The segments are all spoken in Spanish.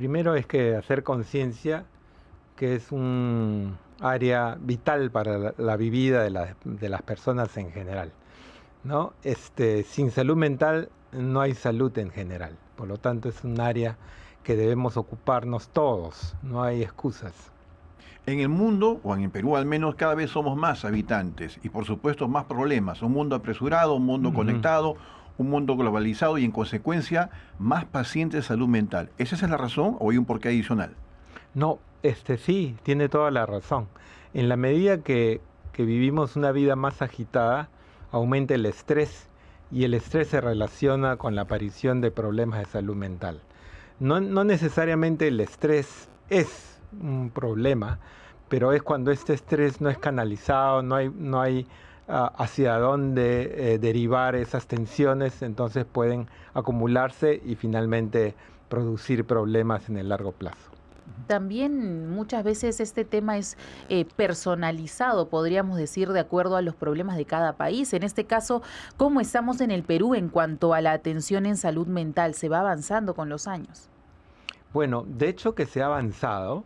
Primero es que hacer conciencia que es un área vital para la vida de las personas en general, ¿no? Sin salud mental no hay salud en general, por lo tanto es un área que debemos ocuparnos todos, no hay excusas. En el mundo, o en el Perú al menos, cada vez somos más habitantes y por supuesto más problemas. Un mundo apresurado, un mundo Ujú. conectado, un mundo globalizado y en consecuencia más pacientes de salud mental. ¿Esa es la razón o hay un porqué adicional? No, sí, tiene toda la razón. En la medida que vivimos una vida más agitada, aumenta el estrés y el estrés se relaciona con la aparición de problemas de salud mental. No necesariamente el estrés es un problema, pero es cuando este estrés no es canalizado, no hay hacia dónde derivar esas tensiones, entonces pueden acumularse y finalmente producir problemas en el largo plazo. También muchas veces este tema es personalizado, podríamos decir, de acuerdo a los problemas de cada país. En este caso, ¿cómo estamos en el Perú en cuanto a la atención en salud mental? ¿Se va avanzando con los años? Bueno, de hecho que se ha avanzado,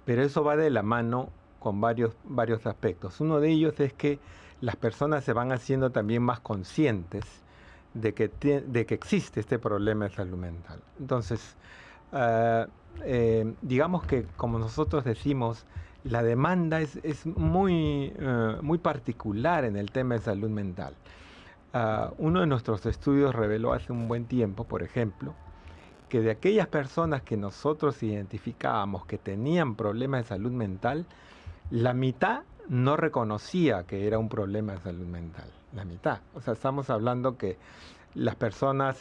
pero eso va de la mano con varios aspectos. Uno de ellos es que las personas se van haciendo también más conscientes de que existe este problema de salud mental. Entonces, ah, digamos que como nosotros decimos, la demanda es muy particular en el tema de salud mental. Uno de nuestros estudios reveló hace un buen tiempo, por ejemplo, que de aquellas personas que nosotros identificábamos que tenían problemas de salud mental, la mitad no reconocía que era un problema de salud mental. La mitad. O sea, estamos hablando que las personas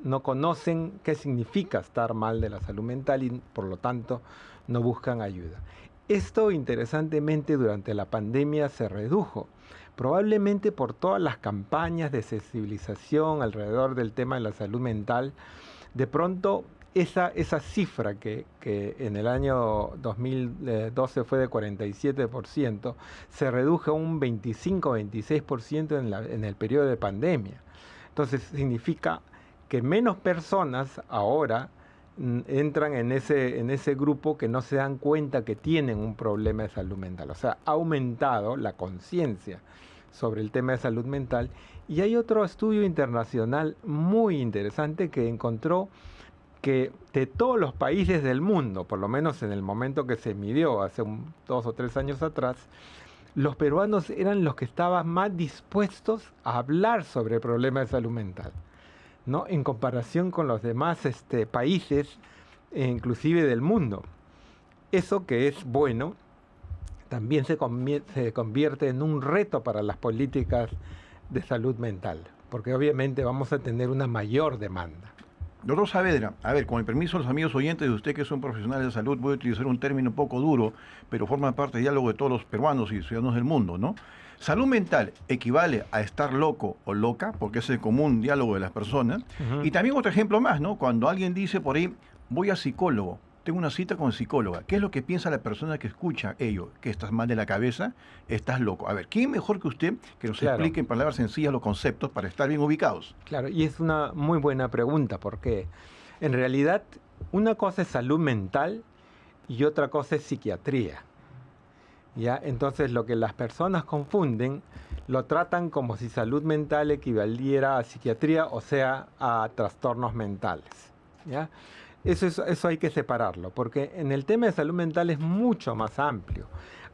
no conocen qué significa estar mal de la salud mental y por lo tanto no buscan ayuda. Esto, interesantemente, durante la pandemia se redujo, probablemente por todas las campañas de sensibilización alrededor del tema de la salud mental. De pronto, esa cifra que en el año 2012 fue de 47%, se redujo a un 25-26% en el periodo de pandemia. Entonces, significa que menos personas ahora entran en ese grupo que no se dan cuenta que tienen un problema de salud mental. O sea, ha aumentado la conciencia sobre el tema de salud mental. Y hay otro estudio internacional muy interesante que encontró que de todos los países del mundo, por lo menos en el momento que se midió hace 2 o 3 años atrás, los peruanos eran los que estaban más dispuestos a hablar sobre problemas de salud mental, ¿no? En comparación con los demás países, inclusive del mundo. Eso que es bueno, también se convierte en un reto para las políticas de salud mental, porque obviamente vamos a tener una mayor demanda. Doctor Saavedra, a ver, con el permiso de los amigos oyentes de usted que es un profesional de salud, voy a utilizar un término un poco duro, pero forma parte del diálogo de todos los peruanos y ciudadanos del mundo, ¿no? Salud mental equivale a estar loco o loca, porque es el común diálogo de las personas. Ujú. Y también otro ejemplo más, ¿no? Cuando alguien dice por ahí, voy a psicólogo, tengo una cita con psicóloga. ¿Qué es lo que piensa la persona que escucha ello? ¿Que estás mal de la cabeza? ¿Estás loco? A ver, ¿quién mejor que usted que nos Claro. explique en palabras sencillas los conceptos para estar bien ubicados? Claro, y es una muy buena pregunta porque en realidad una cosa es salud mental y otra cosa es psiquiatría. ¿Ya? Entonces lo que las personas confunden lo tratan como si salud mental equivaliera a psiquiatría, o sea, a trastornos mentales. ¿Ya? Eso hay que separarlo, porque en el tema de salud mental es mucho más amplio.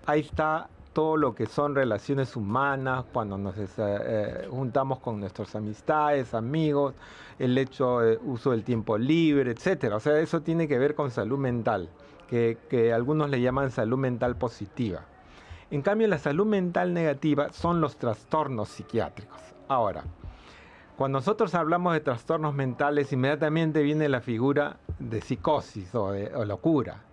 Ahí está todo lo que son relaciones humanas, cuando nos juntamos con nuestras amistades, amigos, el hecho de uso del tiempo libre, etcétera. O sea, eso tiene que ver con salud mental, que algunos le llaman salud mental positiva. En cambio, la salud mental negativa son los trastornos psiquiátricos. Ahora, cuando nosotros hablamos de trastornos mentales, inmediatamente viene la figura de psicosis o locura.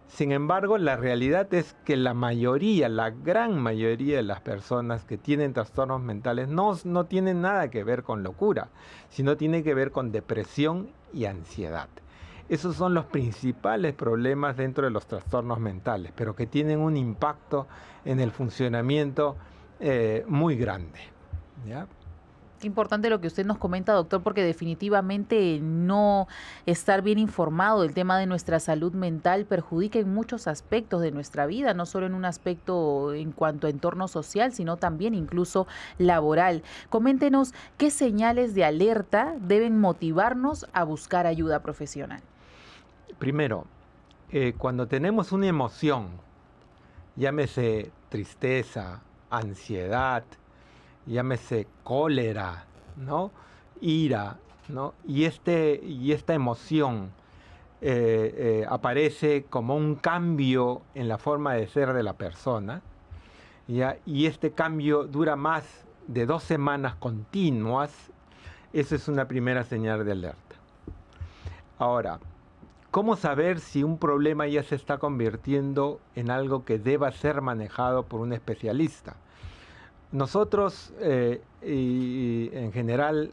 Sin embargo, la realidad es que la mayoría, la gran mayoría de las personas que tienen trastornos mentales no tienen nada que ver con locura, sino tiene que ver con depresión y ansiedad. Esos son los principales problemas dentro de los trastornos mentales, pero que tienen un impacto en el funcionamiento muy grande. ¿Ya? Qué importante lo que usted nos comenta, doctor, porque definitivamente no estar bien informado del tema de nuestra salud mental perjudica en muchos aspectos de nuestra vida, no solo en un aspecto en cuanto a entorno social, sino también incluso laboral. Coméntenos qué señales de alerta deben motivarnos a buscar ayuda profesional. Primero, cuando tenemos una emoción, llámese tristeza, ansiedad, llámese cólera, ¿no? Ira, ¿no? Y esta emoción aparece como un cambio en la forma de ser de la persona, ¿ya? Y este cambio dura más de 2 semanas continuas. Eso es una primera señal de alerta. Ahora, ¿cómo saber si un problema ya se está convirtiendo en algo que deba ser manejado por un especialista? Nosotros, y en general,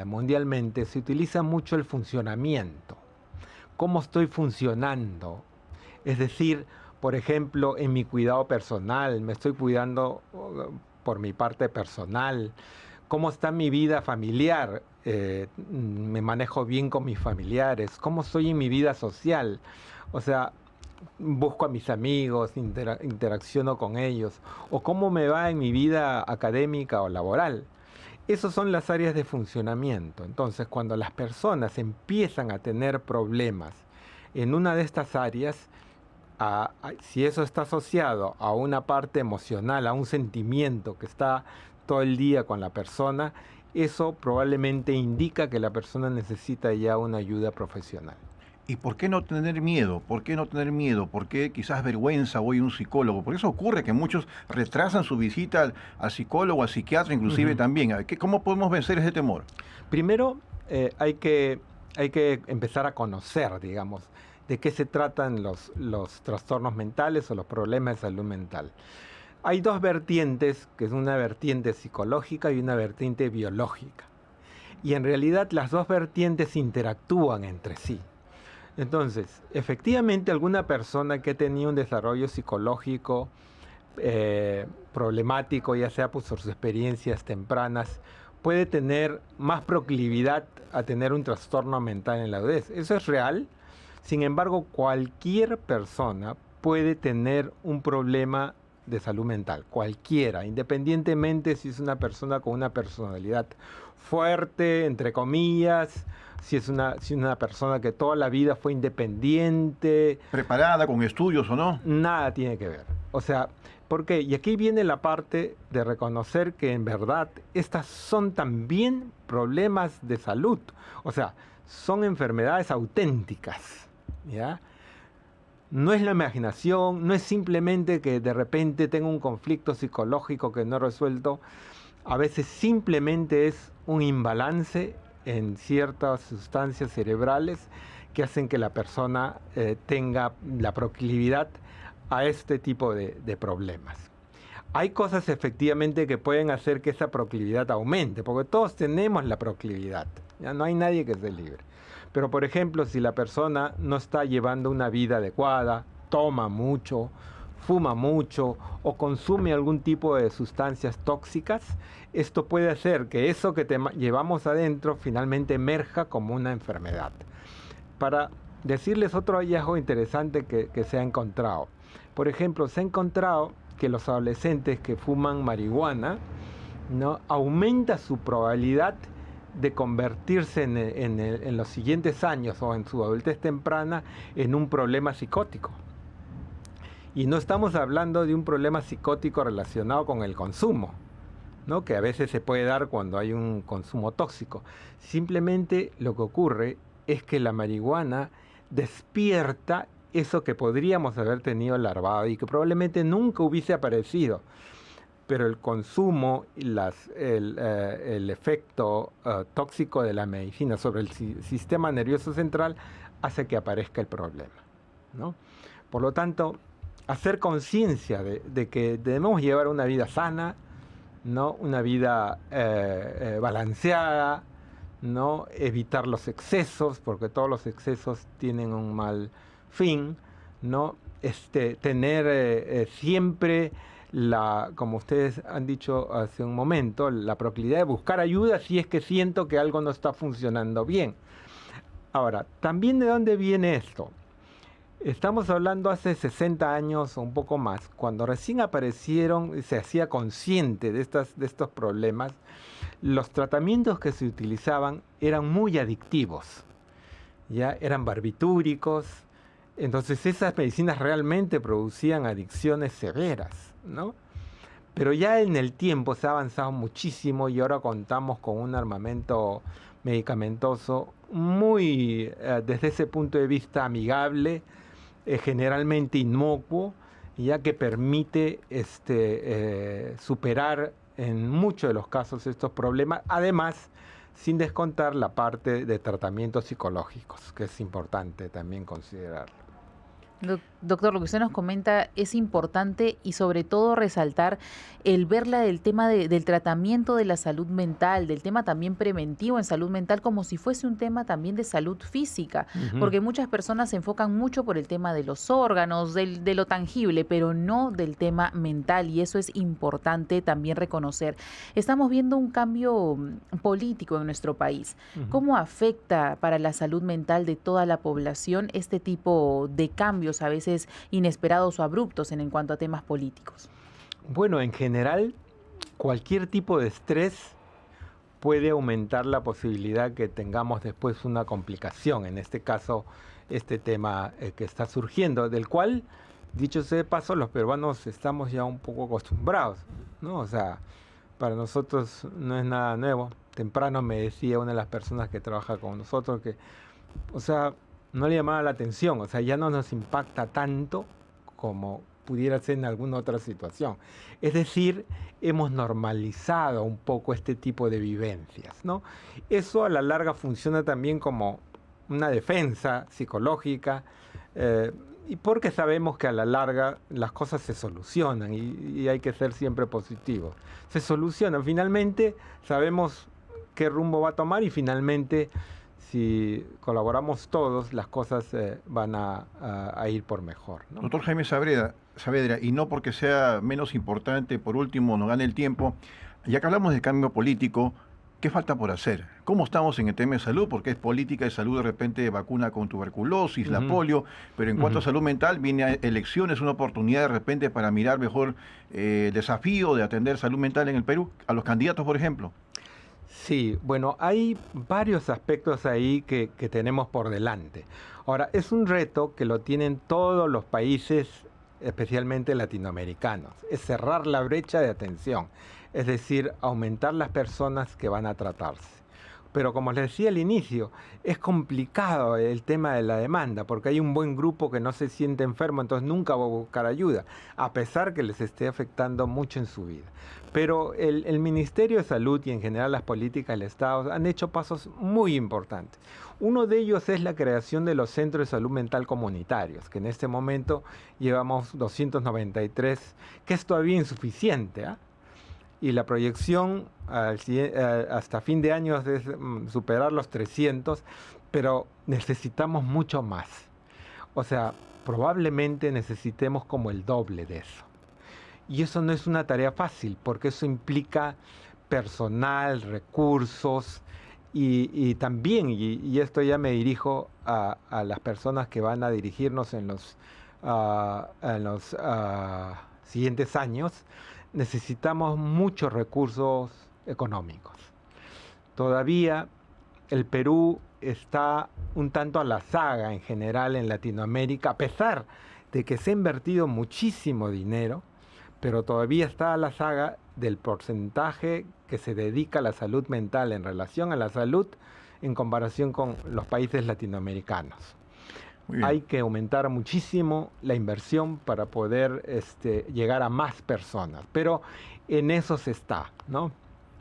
mundialmente, se utiliza mucho el funcionamiento. ¿Cómo estoy funcionando? Es decir, por ejemplo, en mi cuidado personal, me estoy cuidando por mi parte personal. ¿Cómo está mi vida familiar? ¿Me manejo bien con mis familiares? ¿Cómo estoy en mi vida social? O sea, busco a mis amigos, interacciono con ellos, o cómo me va en mi vida académica o laboral. Esas son las áreas de funcionamiento. Entonces, cuando las personas empiezan a tener problemas en una de estas áreas, si eso está asociado a una parte emocional, a un sentimiento que está todo el día con la persona, eso probablemente indica que la persona necesita ya una ayuda profesional. ¿Y por qué no tener miedo? ¿Por qué no tener miedo? ¿Por qué quizás vergüenza voy a un psicólogo? Por eso ocurre que muchos retrasan su visita al psicólogo, al psiquiatra, inclusive también. ¿Cómo podemos vencer ese temor? Primero, hay que empezar a conocer, digamos, de qué se tratan los trastornos mentales o los problemas de salud mental. Hay 2 vertientes, que es una vertiente psicológica y una vertiente biológica. Y en realidad las 2 vertientes interactúan entre sí. Entonces, efectivamente, alguna persona que tenía un desarrollo psicológico problemático, ya sea por sus experiencias tempranas, puede tener más proclividad a tener un trastorno mental en la adultez. Eso es real. Sin embargo, cualquier persona puede tener un problema de salud mental, cualquiera, independientemente si es una persona con una personalidad fuerte, entre comillas, si es una persona que toda la vida fue independiente. ¿Preparada, con estudios o no? Nada tiene que ver. O sea, ¿por qué? Y aquí viene la parte de reconocer que en verdad estas son también problemas de salud. O sea, son enfermedades auténticas, ¿ya? No es la imaginación, no es simplemente que de repente tengo un conflicto psicológico que no he resuelto. A veces simplemente es un imbalance en ciertas sustancias cerebrales que hacen que la persona tenga la proclividad a este tipo de problemas. Hay cosas efectivamente que pueden hacer que esa proclividad aumente, porque todos tenemos la proclividad, ya no hay nadie que esté libre. Pero por ejemplo, si la persona no está llevando una vida adecuada, toma mucho, fuma mucho o consume algún tipo de sustancias tóxicas, esto puede hacer que eso que llevamos adentro finalmente emerja como una enfermedad. Para decirles otro hallazgo interesante que se ha encontrado. Por ejemplo, se ha encontrado que los adolescentes que fuman marihuana, ¿no?, aumenta su probabilidad de convertirse en los siguientes años o en su adultez temprana en un problema psicótico. Y no estamos hablando de un problema psicótico relacionado con el consumo, ¿no?, que a veces se puede dar cuando hay un consumo tóxico. Simplemente lo que ocurre es que la marihuana despierta eso que podríamos haber tenido larvado y que probablemente nunca hubiese aparecido. Pero el consumo y el efecto tóxico de la medicina sobre el sistema nervioso central hace que aparezca el problema, ¿no? Por lo tanto, hacer conciencia de que debemos llevar una vida sana, ¿no?, una vida balanceada, ¿no?, evitar los excesos, porque todos los excesos tienen un mal fin, ¿no?, tener siempre como ustedes han dicho hace un momento, la proclividad de buscar ayuda si es que siento que algo no está funcionando bien. Ahora, también de dónde viene esto. Estamos hablando hace 60 años o un poco más, cuando recién aparecieron y se hacía consciente de estos problemas, los tratamientos que se utilizaban eran muy adictivos, ya eran barbitúricos, entonces esas medicinas realmente producían adicciones severas, ¿no? Pero ya en el tiempo se ha avanzado muchísimo y ahora contamos con un armamento medicamentoso muy, desde ese punto de vista, amigable, generalmente inocuo, ya que permite superar en muchos de los casos estos problemas, además sin descontar la parte de tratamientos psicológicos, que es importante también considerarlo. Doctor, lo que usted nos comenta es importante y sobre todo resaltar el verla del tema del tratamiento de la salud mental, del tema también preventivo en salud mental, como si fuese un tema también de salud física, porque muchas personas se enfocan mucho por el tema de los órganos, de lo tangible, pero no del tema mental, y eso es importante también reconocer. Estamos viendo un cambio político en nuestro país. ¿Cómo afecta para la salud mental de toda la población este tipo de cambios, a veces inesperados o abruptos en cuanto a temas políticos? Bueno, en general, cualquier tipo de estrés puede aumentar la posibilidad que tengamos después una complicación, en este caso, este tema que está surgiendo, del cual, dicho sea de paso, los peruanos estamos ya un poco acostumbrados, ¿no? O sea, para nosotros no es nada nuevo. Temprano me decía una de las personas que trabaja con nosotros que, o sea, no le llamaba la atención, o sea, ya no nos impacta tanto como pudiera ser en alguna otra situación. Es decir, hemos normalizado un poco este tipo de vivencias, ¿no? Eso a la larga funciona también como una defensa psicológica, y porque sabemos que a la larga las cosas se solucionan y hay que ser siempre positivos. Se solucionan, finalmente sabemos qué rumbo va a tomar y finalmente, si colaboramos todos, las cosas van a ir por mejor, ¿no? Doctor Jaime Saavedra, y no porque sea menos importante, por último, nos gane el tiempo, ya que hablamos de cambio político, ¿qué falta por hacer? ¿Cómo estamos en el tema de salud? Porque es política de salud, de repente vacuna con tuberculosis, la polio, pero en cuanto a salud mental, viene a elecciones, una oportunidad de repente para mirar mejor el desafío de atender salud mental en el Perú, a los candidatos, por ejemplo. Sí, bueno, hay varios aspectos ahí que tenemos por delante. Ahora, es un reto que lo tienen todos los países, especialmente latinoamericanos, es cerrar la brecha de atención, es decir, aumentar las personas que van a tratarse. Pero como les decía al inicio, es complicado el tema de la demanda, porque hay un buen grupo que no se siente enfermo, entonces nunca va a buscar ayuda, a pesar que les esté afectando mucho en su vida. Pero el Ministerio de Salud y en general las políticas del Estado han hecho pasos muy importantes. Uno de ellos es la creación de los centros de salud mental comunitarios, que en este momento llevamos 293, que es todavía insuficiente, ¿eh? Y la proyección hasta fin de año es superar los 300, pero necesitamos mucho más. O sea, probablemente necesitemos como el doble de eso. Y eso no es una tarea fácil, porque eso implica personal, recursos, y también, y esto ya me dirijo a las personas que van a dirigirnos en los siguientes años, necesitamos muchos recursos económicos. Todavía el Perú está un tanto a la saga en general en Latinoamérica, a pesar de que se ha invertido muchísimo dinero, pero todavía está a la saga del porcentaje que se dedica a la salud mental en relación a la salud en comparación con los países latinoamericanos. Hay que aumentar muchísimo la inversión para poder llegar a más personas, pero en eso se está, ¿no?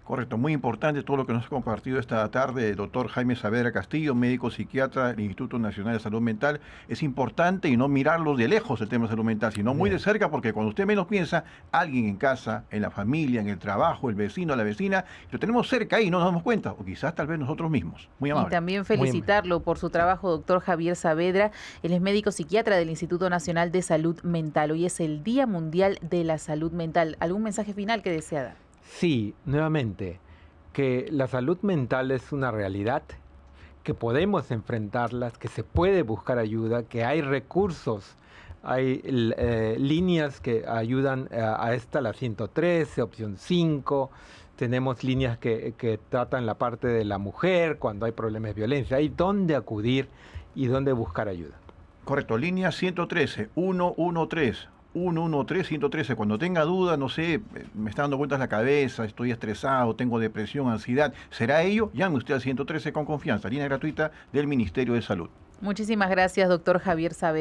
Correcto, muy importante todo lo que nos ha compartido esta tarde el doctor Jaime Saavedra Castillo, médico psiquiatra del Instituto Nacional de Salud Mental. Es importante y no mirarlo de lejos el tema de salud mental, sino muy de cerca, porque cuando usted menos piensa, alguien en casa, en la familia, en el trabajo, el vecino, la vecina, lo tenemos cerca ahí y no nos damos cuenta, o quizás tal vez nosotros mismos. Muy Y amable. también felicitarlo por su trabajo, doctor Javier Saavedra. Él es médico psiquiatra del Instituto Nacional de Salud Mental. Hoy es el Día Mundial de la Salud Mental. ¿Algún mensaje final que desea dar? Sí, nuevamente, que la salud mental es una realidad, que podemos enfrentarlas, que se puede buscar ayuda, que hay recursos, hay líneas que ayudan a esta, la 113, opción 5, tenemos líneas que tratan la parte de la mujer cuando hay problemas de violencia, hay dónde acudir y dónde buscar ayuda. Correcto, línea 113, 113. 113, 113, cuando tenga duda, no sé, me está dando vueltas la cabeza, estoy estresado, tengo depresión, ansiedad, ¿será ello? Llame usted al 113 con confianza, línea gratuita del Ministerio de Salud. Muchísimas gracias, doctor Javier Saavedra.